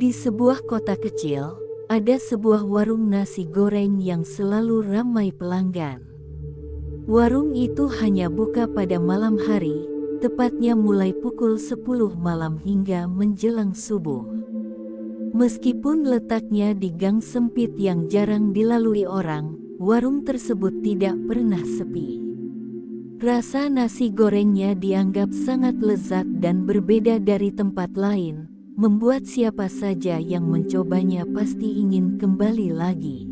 Di sebuah kota kecil, ada sebuah warung nasi goreng yang selalu ramai pelanggan. Warung itu hanya buka pada malam hari, tepatnya mulai pukul 10 malam hingga menjelang subuh. Meskipun letaknya di gang sempit yang jarang dilalui orang, warung tersebut tidak pernah sepi. Rasa nasi gorengnya dianggap sangat lezat dan berbeda dari tempat lain, membuat siapa saja yang mencobanya pasti ingin kembali lagi.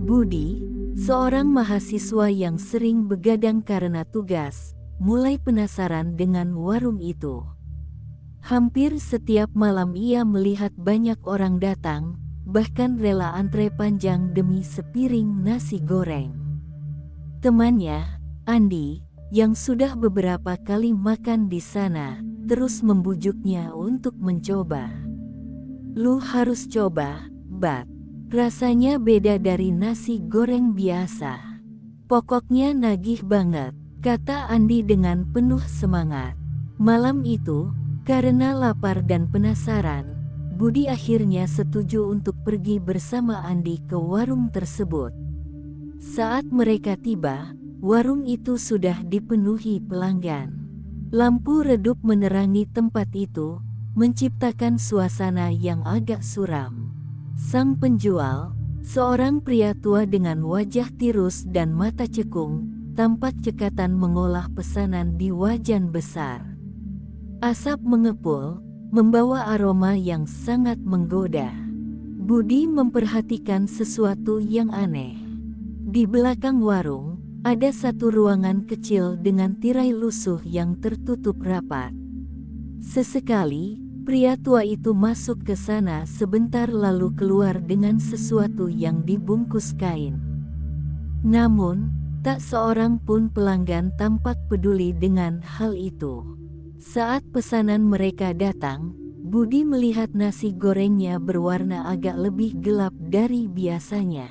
Budi, seorang mahasiswa yang sering begadang karena tugas, mulai penasaran dengan warung itu. Hampir setiap malam ia melihat banyak orang datang, bahkan rela antre panjang demi sepiring nasi goreng. Temannya, Andi, yang sudah beberapa kali makan di sana, terus membujuknya untuk mencoba. "Lu harus coba, Bat. Rasanya beda dari nasi goreng biasa. Pokoknya nagih banget," kata Andi dengan penuh semangat. Malam itu, karena lapar dan penasaran, Budi akhirnya setuju untuk pergi bersama Andi ke warung tersebut. Saat mereka tiba, warung itu sudah dipenuhi pelanggan. Lampu redup menerangi tempat itu, menciptakan suasana yang agak suram. Sang penjual, seorang pria tua dengan wajah tirus dan mata cekung, tampak cekatan mengolah pesanan di wajan besar. Asap mengepul, membawa aroma yang sangat menggoda. Budi memperhatikan sesuatu yang aneh. Di belakang warung, ada satu ruangan kecil dengan tirai lusuh yang tertutup rapat. Sesekali, pria tua itu masuk ke sana sebentar lalu keluar dengan sesuatu yang dibungkus kain. Namun, tak seorang pun pelanggan tampak peduli dengan hal itu. Saat pesanan mereka datang, Budi melihat nasi gorengnya berwarna agak lebih gelap dari biasanya.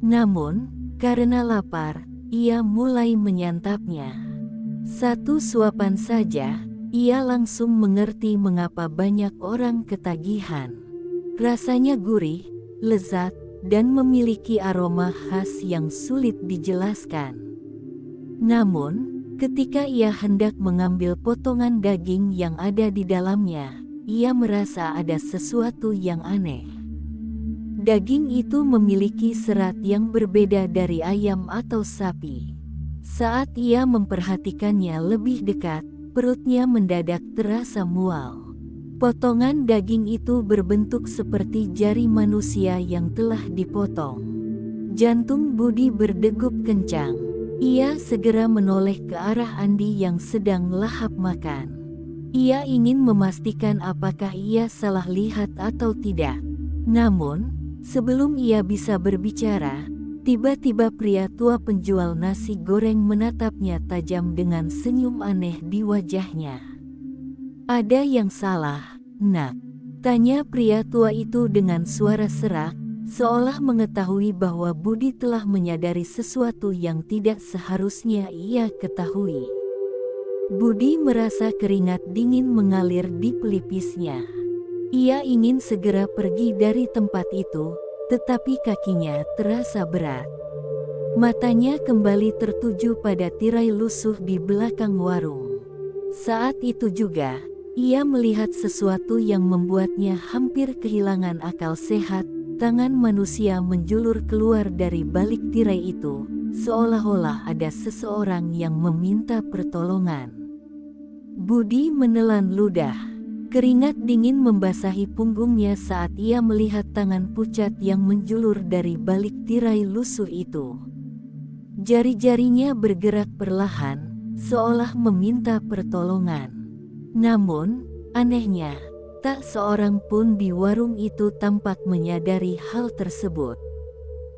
Namun, karena lapar, ia mulai menyantapnya. Satu suapan saja, ia langsung mengerti mengapa banyak orang ketagihan. Rasanya gurih, lezat, dan memiliki aroma khas yang sulit dijelaskan. Namun, ketika ia hendak mengambil potongan daging yang ada di dalamnya, ia merasa ada sesuatu yang aneh. Daging itu memiliki serat yang berbeda dari ayam atau sapi. Saat ia memperhatikannya lebih dekat, perutnya mendadak terasa mual. Potongan daging itu berbentuk seperti jari manusia yang telah dipotong. Jantung Budi berdegup kencang. Ia segera menoleh ke arah Andi yang sedang lahap makan. Ia ingin memastikan apakah ia salah lihat atau tidak. Namun, sebelum ia bisa berbicara, tiba-tiba pria tua penjual nasi goreng menatapnya tajam dengan senyum aneh di wajahnya. "Ada yang salah, Nak?" tanya pria tua itu dengan suara serak, seolah mengetahui bahwa Budi telah menyadari sesuatu yang tidak seharusnya ia ketahui. Budi merasa keringat dingin mengalir di pelipisnya. Ia ingin segera pergi dari tempat itu, tetapi kakinya terasa berat. Matanya kembali tertuju pada tirai lusuh di belakang warung. Saat itu juga, ia melihat sesuatu yang membuatnya hampir kehilangan akal sehat. Tangan manusia menjulur keluar dari balik tirai itu, seolah-olah ada seseorang yang meminta pertolongan. Budi menelan ludah. Keringat dingin membasahi punggungnya saat ia melihat tangan pucat yang menjulur dari balik tirai lusuh itu. Jari-jarinya bergerak perlahan, seolah meminta pertolongan. Namun, anehnya, tak seorang pun di warung itu tampak menyadari hal tersebut.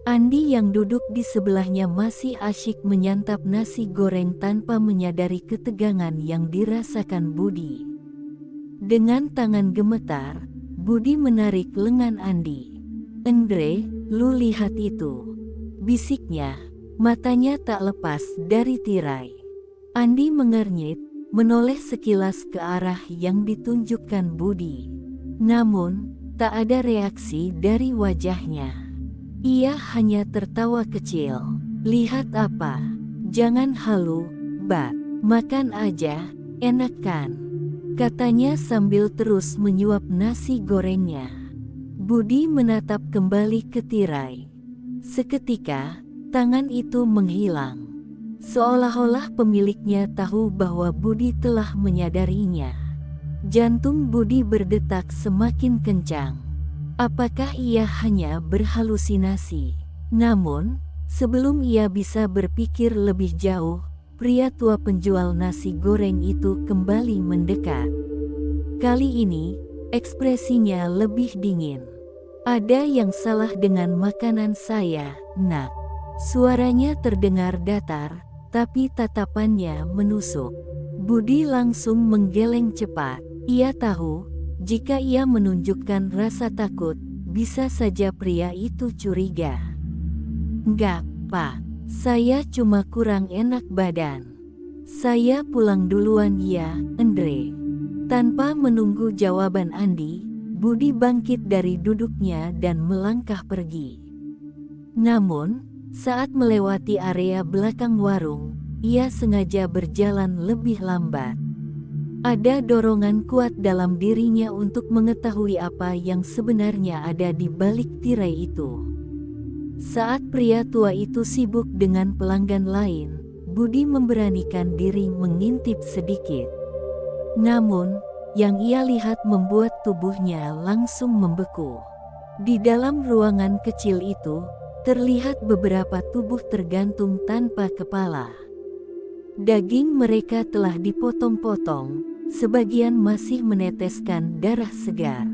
Andi yang duduk di sebelahnya masih asyik menyantap nasi goreng tanpa menyadari ketegangan yang dirasakan Budi. Dengan tangan gemetar, Budi menarik lengan Andi. "Endre, lu lihat itu," bisiknya, matanya tak lepas dari tirai. Andi mengernyit, menoleh sekilas ke arah yang ditunjukkan Budi. Namun, tak ada reaksi dari wajahnya. Ia hanya tertawa kecil. "Lihat apa? Jangan halu, Bat. Makan aja, enak kan?" katanya sambil terus menyuap nasi gorengnya. Budi menatap kembali ke tirai. Seketika, tangan itu menghilang. Seolah-olah pemiliknya tahu bahwa Budi telah menyadarinya. Jantung Budi berdetak semakin kencang. Apakah ia hanya berhalusinasi? Namun, sebelum ia bisa berpikir lebih jauh, pria tua penjual nasi goreng itu kembali mendekat. Kali ini, ekspresinya lebih dingin. "Ada yang salah dengan makanan saya, Nak." Suaranya terdengar datar, tapi tatapannya menusuk. Budi langsung menggeleng cepat. Ia tahu, jika ia menunjukkan rasa takut, bisa saja pria itu curiga. "Enggak, Pak. Saya cuma kurang enak badan. Saya pulang duluan ya, Andre." Tanpa menunggu jawaban Andi, Budi bangkit dari duduknya dan melangkah pergi. Namun, saat melewati area belakang warung, ia sengaja berjalan lebih lambat. Ada dorongan kuat dalam dirinya untuk mengetahui apa yang sebenarnya ada di balik tirai itu. Saat pria tua itu sibuk dengan pelanggan lain, Budi memberanikan diri mengintip sedikit. Namun, yang ia lihat membuat tubuhnya langsung membeku. Di dalam ruangan kecil itu, terlihat beberapa tubuh tergantung tanpa kepala. Daging mereka telah dipotong-potong, sebagian masih meneteskan darah segar.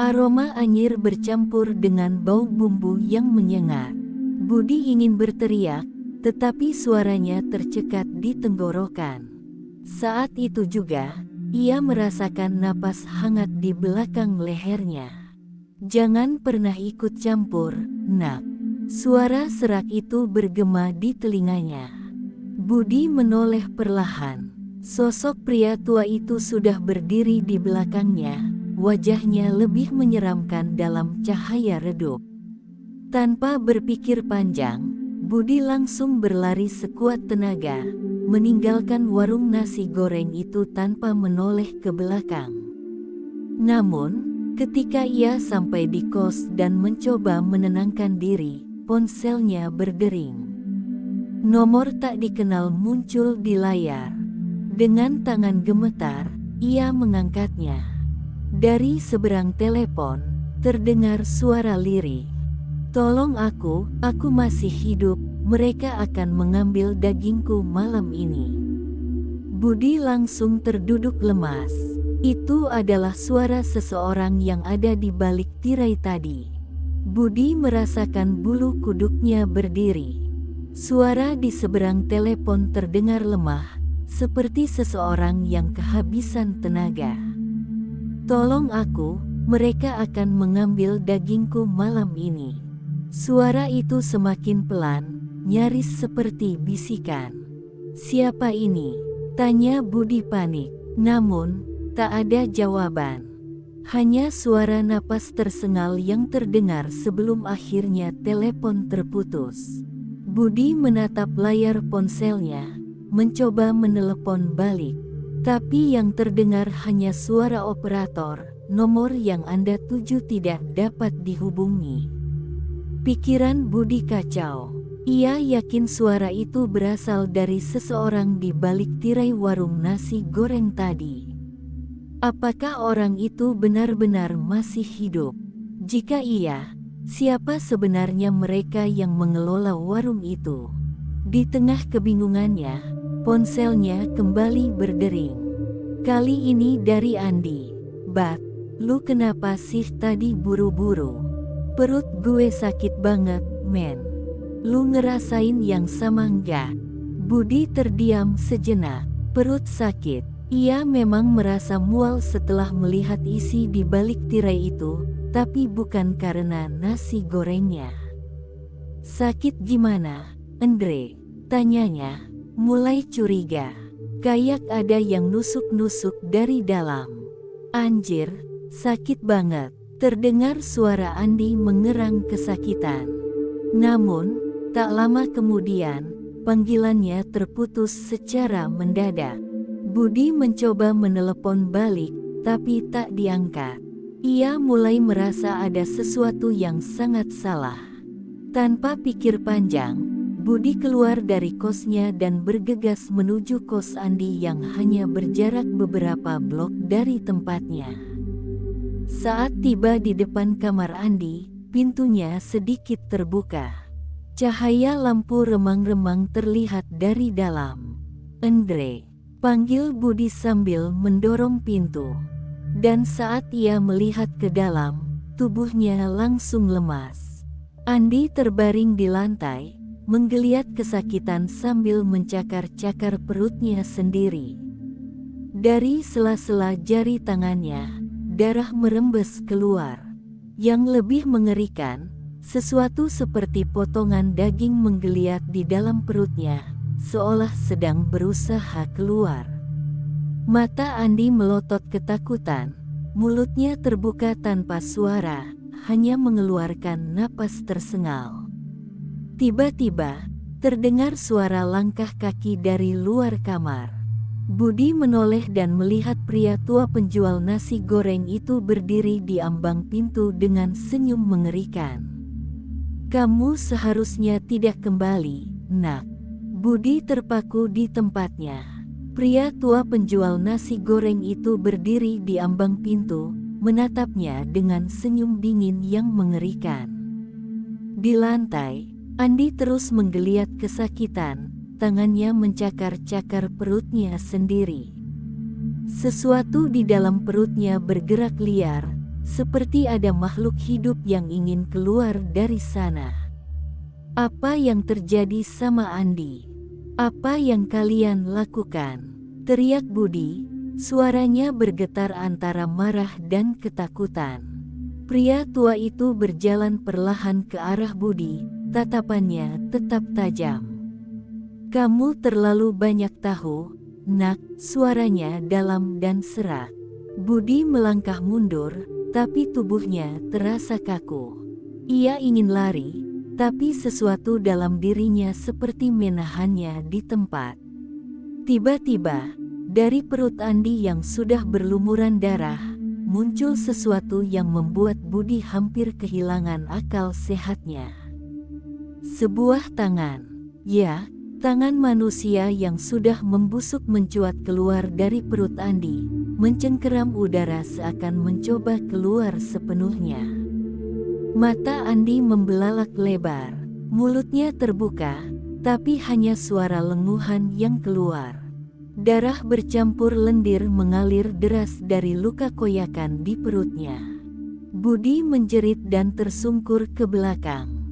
Aroma anyir bercampur dengan bau bumbu yang menyengat. Budi ingin berteriak, tetapi suaranya tercekat di tenggorokan. Saat itu juga, ia merasakan napas hangat di belakang lehernya. "Jangan pernah ikut campur, Nak." Suara serak itu bergema di telinganya. Budi menoleh perlahan. Sosok pria tua itu sudah berdiri di belakangnya, wajahnya lebih menyeramkan dalam cahaya redup. Tanpa berpikir panjang, Budi langsung berlari sekuat tenaga, meninggalkan warung nasi goreng itu tanpa menoleh ke belakang. Namun, ketika ia sampai di kos dan mencoba menenangkan diri, ponselnya berdering. Nomor tak dikenal muncul di layar. Dengan tangan gemetar, ia mengangkatnya. Dari seberang telepon, terdengar suara lirih. "Tolong aku masih hidup, mereka akan mengambil dagingku malam ini." Budi langsung terduduk lemas. Itu adalah suara seseorang yang ada di balik tirai tadi. Budi merasakan bulu kuduknya berdiri. Suara di seberang telepon terdengar lemah, seperti seseorang yang kehabisan tenaga. "Tolong aku, mereka akan mengambil dagingku malam ini." Suara itu semakin pelan, nyaris seperti bisikan. "Siapa ini?" tanya Budi panik. Namun, tak ada jawaban. Hanya suara napas tersengal yang terdengar sebelum akhirnya telepon terputus. Budi menatap layar ponselnya, mencoba menelepon balik. Tapi yang terdengar hanya suara operator, "Nomor yang Anda tuju tidak dapat dihubungi." Pikiran Budi kacau. Ia yakin suara itu berasal dari seseorang di balik tirai warung nasi goreng tadi. Apakah orang itu benar-benar masih hidup? Jika iya, siapa sebenarnya mereka yang mengelola warung itu? Di tengah kebingungannya, ponselnya kembali berdering. Kali ini dari Andi. "Bat, lu kenapa sih tadi buru-buru? Perut gue sakit banget, men. Lu ngerasain yang sama nggak?" Budi terdiam sejenak. Perut sakit. Ia memang merasa mual setelah melihat isi di balik tirai itu, tapi bukan karena nasi gorengnya. "Sakit gimana, Andre?" tanyanya, mulai curiga. Kayak ada yang nusuk-nusuk dari dalam. "Anjir, Sakit banget, terdengar suara Andi mengerang kesakitan. Namun, tak lama kemudian, panggilannya terputus secara mendadak. Budi mencoba menelepon balik, tapi tak diangkat. Ia mulai merasa ada sesuatu yang sangat salah. Tanpa pikir panjang, Budi keluar dari kosnya dan bergegas menuju kos Andi yang hanya berjarak beberapa blok dari tempatnya. Saat tiba di depan kamar Andi, pintunya sedikit terbuka. Cahaya lampu remang-remang terlihat dari dalam. "Andre," panggil Budi sambil mendorong pintu. Dan saat ia melihat ke dalam, tubuhnya langsung lemas. Andi terbaring di lantai, menggeliat kesakitan sambil mencakar-cakar perutnya sendiri. Dari sela-sela jari tangannya, darah merembes keluar. Yang lebih mengerikan, sesuatu seperti potongan daging menggeliat di dalam perutnya, seolah sedang berusaha keluar. Mata Andi melotot ketakutan, mulutnya terbuka tanpa suara, hanya mengeluarkan napas tersengal. Tiba-tiba, terdengar suara langkah kaki dari luar kamar. Budi menoleh dan melihat pria tua penjual nasi goreng itu berdiri di ambang pintu dengan senyum mengerikan. "Kamu seharusnya tidak kembali, Nak." Budi terpaku di tempatnya. Pria tua penjual nasi goreng itu berdiri di ambang pintu, menatapnya dengan senyum dingin yang mengerikan. Di lantai, Andi terus menggeliat kesakitan, tangannya mencakar-cakar perutnya sendiri. Sesuatu di dalam perutnya bergerak liar, seperti ada makhluk hidup yang ingin keluar dari sana. "Apa yang terjadi sama Andi? Apa yang kalian lakukan?" teriak Budi, suaranya bergetar antara marah dan ketakutan. Pria tua itu berjalan perlahan ke arah Budi, tatapannya tetap tajam. "Kamu terlalu banyak tahu, Nak," suaranya dalam dan serak. Budi melangkah mundur, tapi tubuhnya terasa kaku. Ia ingin lari, tapi sesuatu dalam dirinya seperti menahannya di tempat. Tiba-tiba, dari perut Andi yang sudah berlumuran darah, muncul sesuatu yang membuat Budi hampir kehilangan akal sehatnya. Sebuah tangan, ya, tangan manusia yang sudah membusuk mencuat keluar dari perut Andi, mencengkeram udara seakan mencoba keluar sepenuhnya. Mata Andi membelalak lebar, mulutnya terbuka, tapi hanya suara lenguhan yang keluar. Darah bercampur lendir mengalir deras dari luka koyakan di perutnya. Budi menjerit dan tersungkur ke belakang.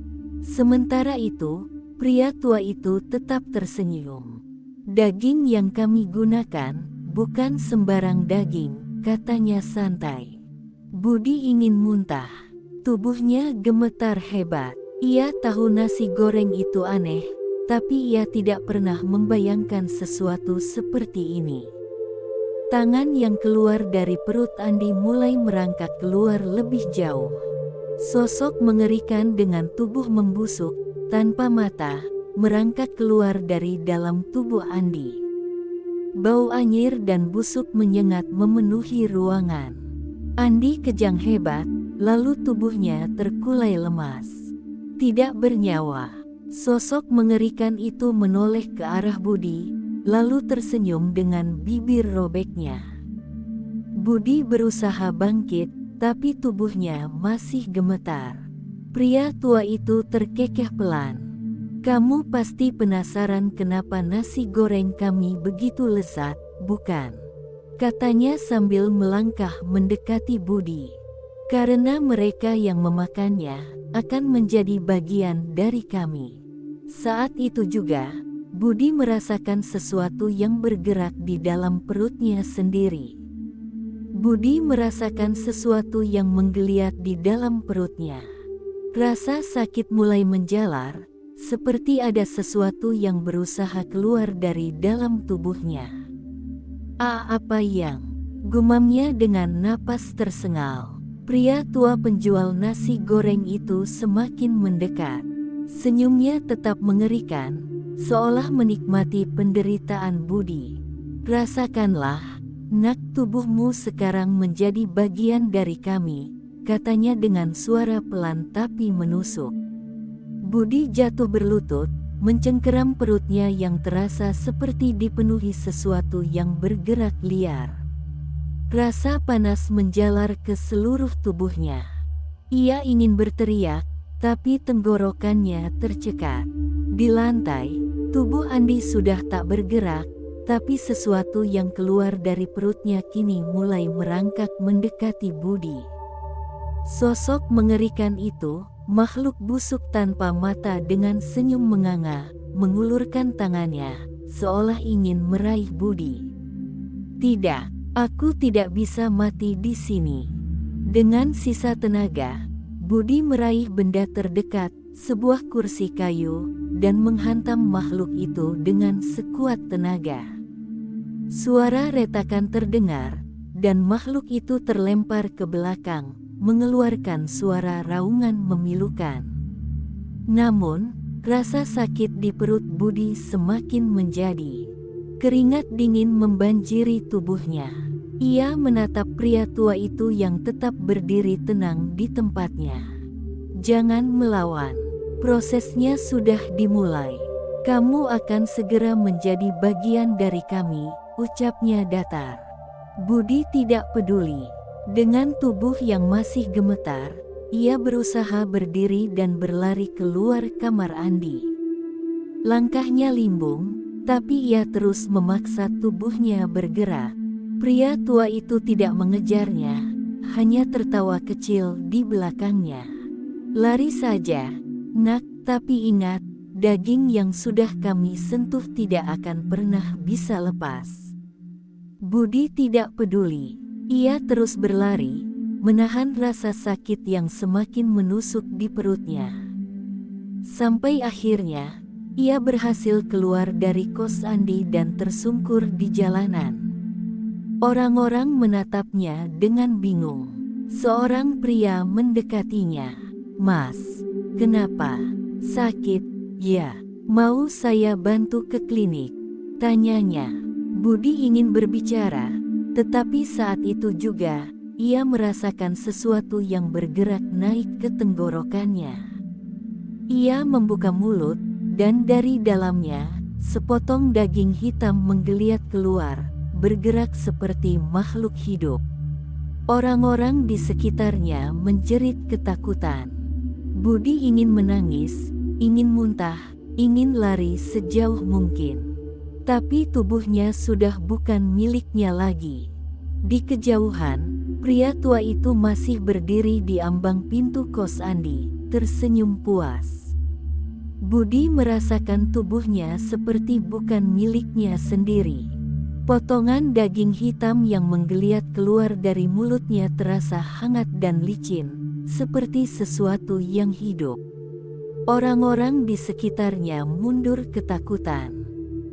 Sementara itu, pria tua itu tetap tersenyum. "Daging yang kami gunakan bukan sembarang daging," katanya santai. Budi ingin muntah. Tubuhnya gemetar hebat. Ia tahu nasi goreng itu aneh, tapi ia tidak pernah membayangkan sesuatu seperti ini. Tangan yang keluar dari perut Andi mulai merangkak keluar lebih jauh. Sosok mengerikan dengan tubuh membusuk, tanpa mata, merangkak keluar dari dalam tubuh Andi. Bau anyir dan busuk menyengat memenuhi ruangan. Andi kejang hebat, lalu tubuhnya terkulai lemas. Tidak bernyawa. Sosok mengerikan itu menoleh ke arah Budi, lalu tersenyum dengan bibir robeknya. Budi berusaha bangkit, tapi tubuhnya masih gemetar. Pria tua itu terkekeh pelan. "Kamu pasti penasaran kenapa nasi goreng kami begitu lezat, bukan?" katanya sambil melangkah mendekati Budi. "Karena mereka yang memakannya akan menjadi bagian dari kami." Saat itu juga, Budi merasakan sesuatu yang bergerak di dalam perutnya sendiri. Budi merasakan sesuatu yang menggeliat di dalam perutnya. Rasa sakit mulai menjalar, seperti ada sesuatu yang berusaha keluar dari dalam tubuhnya. Apa yang gumamnya dengan napas tersengal. Pria tua penjual nasi goreng itu semakin mendekat. Senyumnya tetap mengerikan, seolah menikmati penderitaan Budi. "Rasakanlah, nak, tubuhmu sekarang menjadi bagian dari kami," katanya dengan suara pelan tapi menusuk. Budi jatuh berlutut, mencengkeram perutnya yang terasa seperti dipenuhi sesuatu yang bergerak liar. Rasa panas menjalar ke seluruh tubuhnya. Ia ingin berteriak, tapi tenggorokannya tercekat. Di lantai, tubuh Andi sudah tak bergerak, tapi sesuatu yang keluar dari perutnya kini mulai merangkak mendekati Budi. Sosok mengerikan itu, makhluk busuk tanpa mata dengan senyum menganga, mengulurkan tangannya, seolah ingin meraih Budi. "Tidak. Aku tidak bisa mati di sini." Dengan sisa tenaga, Budi meraih benda terdekat, sebuah kursi kayu, dan menghantam makhluk itu dengan sekuat tenaga. Suara retakan terdengar, dan makhluk itu terlempar ke belakang, mengeluarkan suara raungan memilukan. Namun, rasa sakit di perut Budi semakin menjadi. Keringat dingin membanjiri tubuhnya. Ia menatap pria tua itu yang tetap berdiri tenang di tempatnya. "Jangan melawan. Prosesnya sudah dimulai. Kamu akan segera menjadi bagian dari kami," ucapnya datar. Budi tidak peduli. Dengan tubuh yang masih gemetar, ia berusaha berdiri dan berlari keluar kamar Andi. Langkahnya limbung, tapi ia terus memaksa tubuhnya bergerak. Pria tua itu tidak mengejarnya, hanya tertawa kecil di belakangnya. "Lari saja, nak, tapi ingat, daging yang sudah kami sentuh tidak akan pernah bisa lepas." Budi tidak peduli. Ia terus berlari, menahan rasa sakit yang semakin menusuk di perutnya. Sampai akhirnya, ia berhasil keluar dari kos Andi dan tersungkur di jalanan. Orang-orang menatapnya dengan bingung. Seorang pria mendekatinya. "Mas, kenapa? Sakit?" "Ya, mau saya bantu ke klinik?" tanyanya. Budi ingin berbicara, tetapi saat itu juga, ia merasakan sesuatu yang bergerak naik ke tenggorokannya. Ia membuka mulut, dan dari dalamnya, sepotong daging hitam menggeliat keluar, bergerak seperti makhluk hidup. Orang-orang di sekitarnya menjerit ketakutan. Budi ingin menangis, ingin muntah, ingin lari sejauh mungkin. Tapi tubuhnya sudah bukan miliknya lagi. Di kejauhan, pria tua itu masih berdiri di ambang pintu kos Andi, tersenyum puas. Budi merasakan tubuhnya seperti bukan miliknya sendiri. Potongan daging hitam yang menggeliat keluar dari mulutnya terasa hangat dan licin, seperti sesuatu yang hidup. Orang-orang di sekitarnya mundur ketakutan.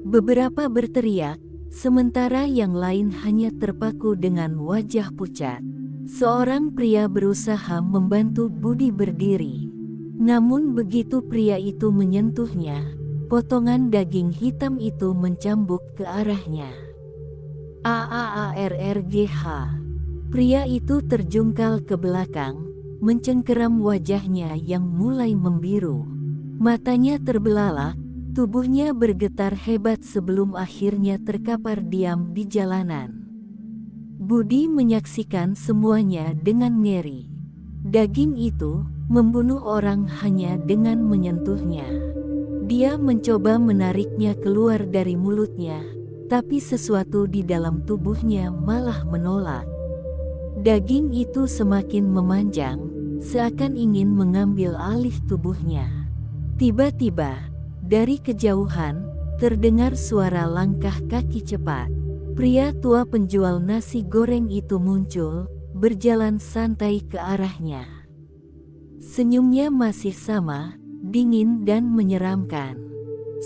Beberapa berteriak, sementara yang lain hanya terpaku dengan wajah pucat. Seorang pria berusaha membantu Budi berdiri. Namun begitu pria itu menyentuhnya, potongan daging hitam itu mencambuk ke arahnya. "Aarrgh." Pria itu terjungkal ke belakang, mencengkeram wajahnya yang mulai membiru. Matanya terbelalak, tubuhnya bergetar hebat sebelum akhirnya terkapar diam di jalanan. Budi menyaksikan semuanya dengan ngeri. Daging itu membunuh orang hanya dengan menyentuhnya. Dia mencoba menariknya keluar dari mulutnya, tapi sesuatu di dalam tubuhnya malah menolak. Daging itu semakin memanjang, seakan ingin mengambil alih tubuhnya. Tiba-tiba, dari kejauhan, terdengar suara langkah kaki cepat. Pria tua penjual nasi goreng itu muncul, berjalan santai ke arahnya. Senyumnya masih sama, dingin dan menyeramkan.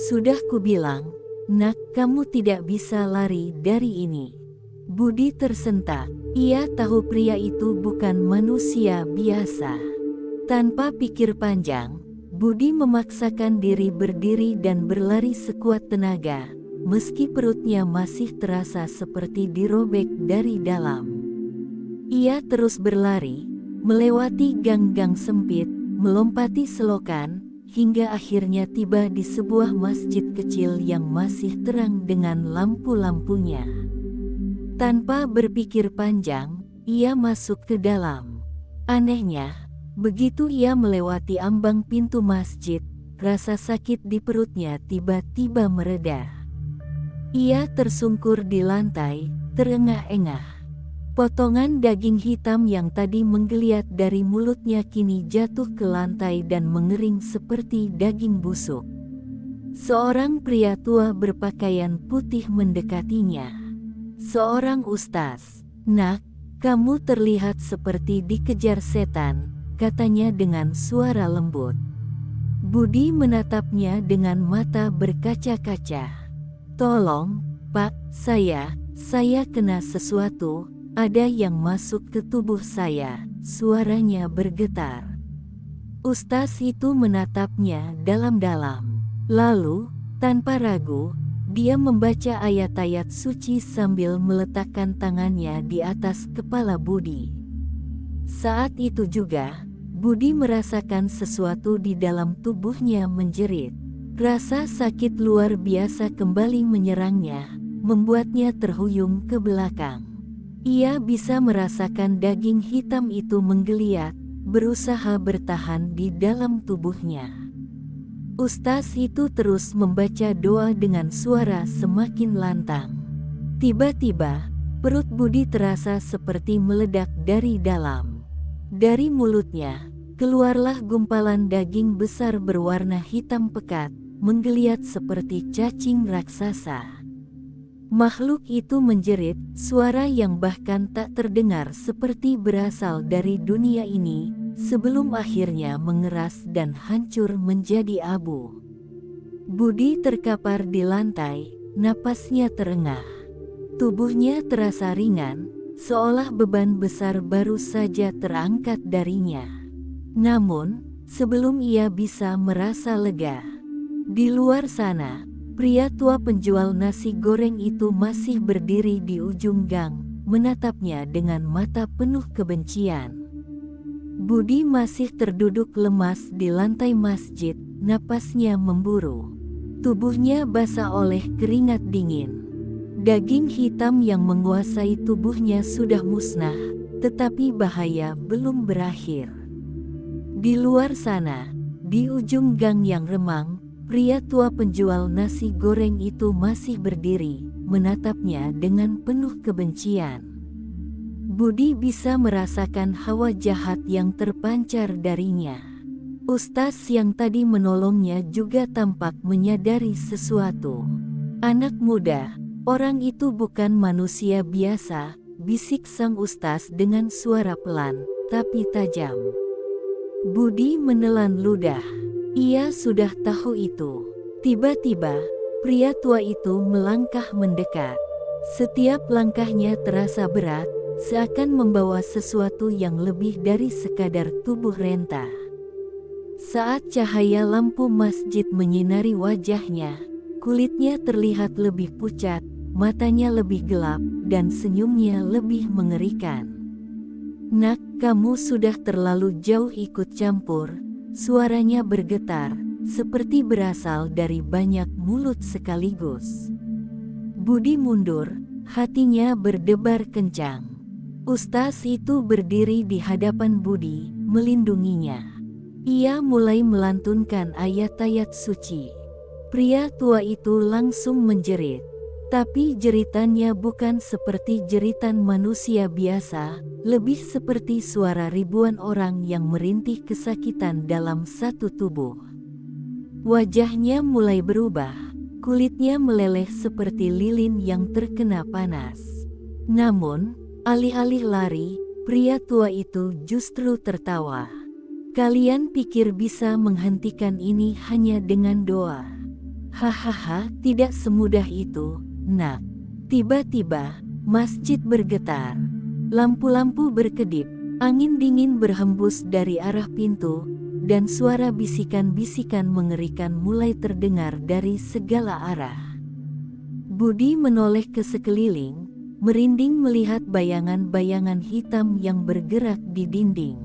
"Sudah kubilang, nak, kamu tidak bisa lari dari ini." Budi tersentak. Ia tahu pria itu bukan manusia biasa. Tanpa pikir panjang, Budi memaksakan diri berdiri dan berlari sekuat tenaga, meski perutnya masih terasa seperti dirobek dari dalam. Ia terus berlari, melewati gang-gang sempit, melompati selokan, hingga akhirnya tiba di sebuah masjid kecil yang masih terang dengan lampu-lampunya. Tanpa berpikir panjang, ia masuk ke dalam. Anehnya, begitu ia melewati ambang pintu masjid, rasa sakit di perutnya tiba-tiba mereda. Ia tersungkur di lantai, terengah-engah. Potongan daging hitam yang tadi menggeliat dari mulutnya kini jatuh ke lantai dan mengering seperti daging busuk. Seorang pria tua berpakaian putih mendekatinya. Seorang ustaz. "Nak, kamu terlihat seperti dikejar setan," katanya dengan suara lembut. Budi menatapnya dengan mata berkaca-kaca. "Tolong, Pak, saya kena sesuatu, ada yang masuk ke tubuh saya," suaranya bergetar. Ustaz itu menatapnya dalam-dalam. Lalu, tanpa ragu, dia membaca ayat-ayat suci sambil meletakkan tangannya di atas kepala Budi. Saat itu juga, Budi merasakan sesuatu di dalam tubuhnya menjerit. Rasa sakit luar biasa kembali menyerangnya, membuatnya terhuyung ke belakang. Ia bisa merasakan daging hitam itu menggeliat, berusaha bertahan di dalam tubuhnya. Ustaz itu terus membaca doa dengan suara semakin lantang. Tiba-tiba, perut Budi terasa seperti meledak dari dalam. Dari mulutnya, keluarlah gumpalan daging besar berwarna hitam pekat, menggeliat seperti cacing raksasa. Makhluk itu menjerit, suara yang bahkan tak terdengar seperti berasal dari dunia ini, sebelum akhirnya mengeras dan hancur menjadi abu. Budi terkapar di lantai, napasnya terengah. Tubuhnya terasa ringan, seolah beban besar baru saja terangkat darinya. Namun, sebelum ia bisa merasa lega, di luar sana, pria tua penjual nasi goreng itu masih berdiri di ujung gang, menatapnya dengan mata penuh kebencian. Budi masih terduduk lemas di lantai masjid, napasnya memburu. Tubuhnya basah oleh keringat dingin. Daging hitam yang menguasai tubuhnya sudah musnah, tetapi bahaya belum berakhir. Di luar sana, di ujung gang yang remang, pria tua penjual nasi goreng itu masih berdiri, menatapnya dengan penuh kebencian. Budi bisa merasakan hawa jahat yang terpancar darinya. Ustaz yang tadi menolongnya juga tampak menyadari sesuatu. "Anak muda, orang itu bukan manusia biasa," bisik sang ustaz dengan suara pelan, tapi tajam. Budi menelan ludah. Ia sudah tahu itu. Tiba-tiba, pria tua itu melangkah mendekat. Setiap langkahnya terasa berat, seakan membawa sesuatu yang lebih dari sekadar tubuh renta. Saat cahaya lampu masjid menyinari wajahnya, kulitnya terlihat lebih pucat, matanya lebih gelap, dan senyumnya lebih mengerikan. "Nak, kamu sudah terlalu jauh ikut campur," suaranya bergetar, seperti berasal dari banyak mulut sekaligus. Budi mundur, hatinya berdebar kencang. Ustaz itu berdiri di hadapan Budi, melindunginya. Ia mulai melantunkan ayat-ayat suci. Pria tua itu langsung menjerit. Tapi jeritannya bukan seperti jeritan manusia biasa, lebih seperti suara ribuan orang yang merintih kesakitan dalam satu tubuh. Wajahnya mulai berubah, kulitnya meleleh seperti lilin yang terkena panas. Namun, alih-alih lari, pria tua itu justru tertawa. "Kalian pikir bisa menghentikan ini hanya dengan doa? Hahaha, tidak semudah itu, Nak." Tiba-tiba, Masjid bergetar. Lampu-lampu berkedip. Angin dingin berhembus dari arah pintu, dan suara bisikan-bisikan mengerikan mulai terdengar dari segala arah. Budi menoleh ke sekeliling, merinding melihat bayangan-bayangan hitam yang bergerak di dinding.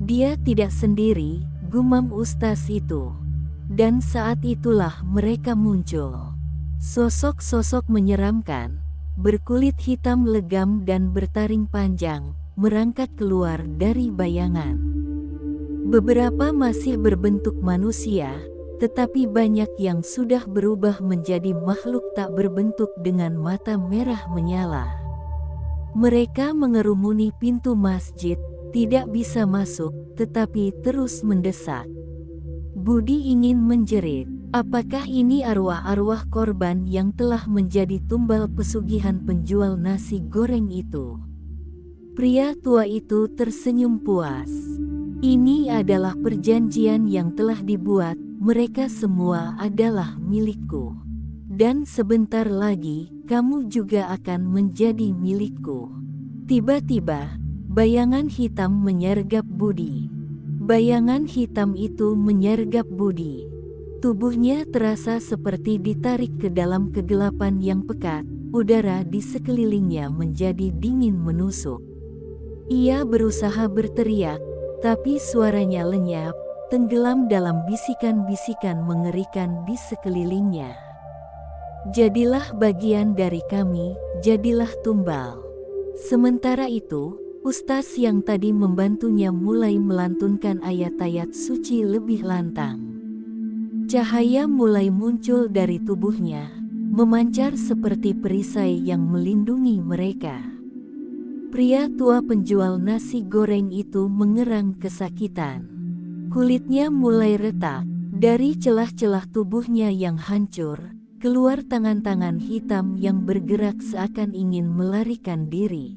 Dia tidak sendiri, gumam ustaz itu. Dan saat itulah mereka muncul. Sosok-sosok menyeramkan, berkulit hitam legam dan bertaring panjang, merangkak keluar dari bayangan. Beberapa masih berbentuk manusia, tetapi banyak yang sudah berubah menjadi makhluk tak berbentuk dengan mata merah menyala. Mereka mengerumuni pintu masjid, tidak bisa masuk, tetapi terus mendesak. Budi ingin menjerit, apakah ini arwah-arwah korban yang telah menjadi tumbal pesugihan penjual nasi goreng itu? Pria tua itu tersenyum puas. Ini adalah perjanjian yang telah dibuat, mereka semua adalah milikku. Dan sebentar lagi, kamu juga akan menjadi milikku. Tiba-tiba, bayangan hitam menyergap Budi. Bayangan hitam itu menyergap Budi. Tubuhnya terasa seperti ditarik ke dalam kegelapan yang pekat, udara di sekelilingnya menjadi dingin menusuk. Ia berusaha berteriak, tapi suaranya lenyap, tenggelam dalam bisikan-bisikan mengerikan di sekelilingnya. Jadilah bagian dari kami, jadilah tumbal. Sementara itu, ustaz yang tadi membantunya mulai melantunkan ayat-ayat suci lebih lantang. Cahaya mulai muncul dari tubuhnya, memancar seperti perisai yang melindungi mereka. Pria tua penjual nasi goreng itu mengerang kesakitan. Kulitnya mulai retak, dari celah-celah tubuhnya yang hancur, keluar tangan-tangan hitam yang bergerak seakan ingin melarikan diri.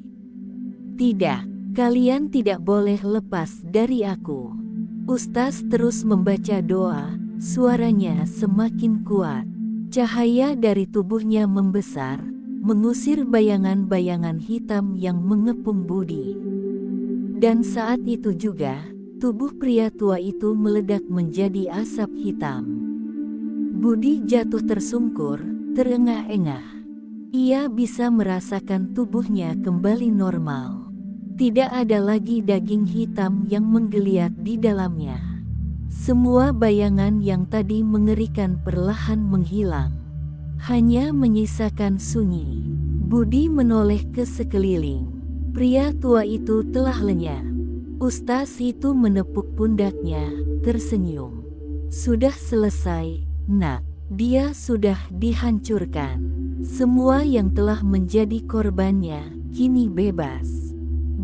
Tidak, kalian tidak boleh lepas dari aku. Ustaz terus membaca doa, suaranya semakin kuat. Cahaya dari tubuhnya membesar, mengusir bayangan-bayangan hitam yang mengepung Budi. Dan saat itu juga, tubuh pria tua itu meledak menjadi asap hitam. Budi jatuh tersungkur, terengah-engah. Ia bisa merasakan tubuhnya kembali normal. Tidak ada lagi daging hitam yang menggeliat di dalamnya. Semua bayangan yang tadi mengerikan perlahan menghilang. Hanya menyisakan sunyi. Budi menoleh ke sekeliling. Pria tua itu telah lenyap. Ustaz itu menepuk pundaknya, tersenyum. Sudah selesai, nak. Dia sudah dihancurkan. Semua yang telah menjadi korbannya, kini bebas.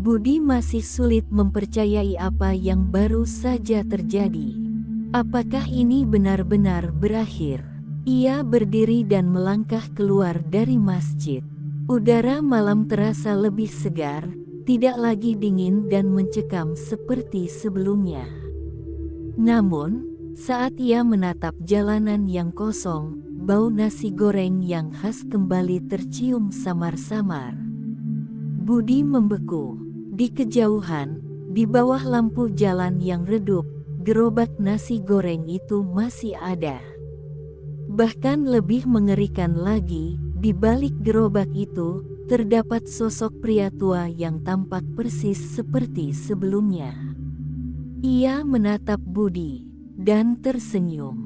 Budi masih sulit mempercayai apa yang baru saja terjadi. Apakah ini benar-benar berakhir? Ia berdiri dan melangkah keluar dari masjid. Udara malam terasa lebih segar, tidak lagi dingin dan mencekam seperti sebelumnya. Namun, saat ia menatap jalanan yang kosong, bau nasi goreng yang khas kembali tercium samar-samar. Budi membeku. Di kejauhan, di bawah lampu jalan yang redup, gerobak nasi goreng itu masih ada. Bahkan lebih mengerikan lagi, di balik gerobak itu, terdapat sosok pria tua yang tampak persis seperti sebelumnya. Ia menatap Budi, dan tersenyum.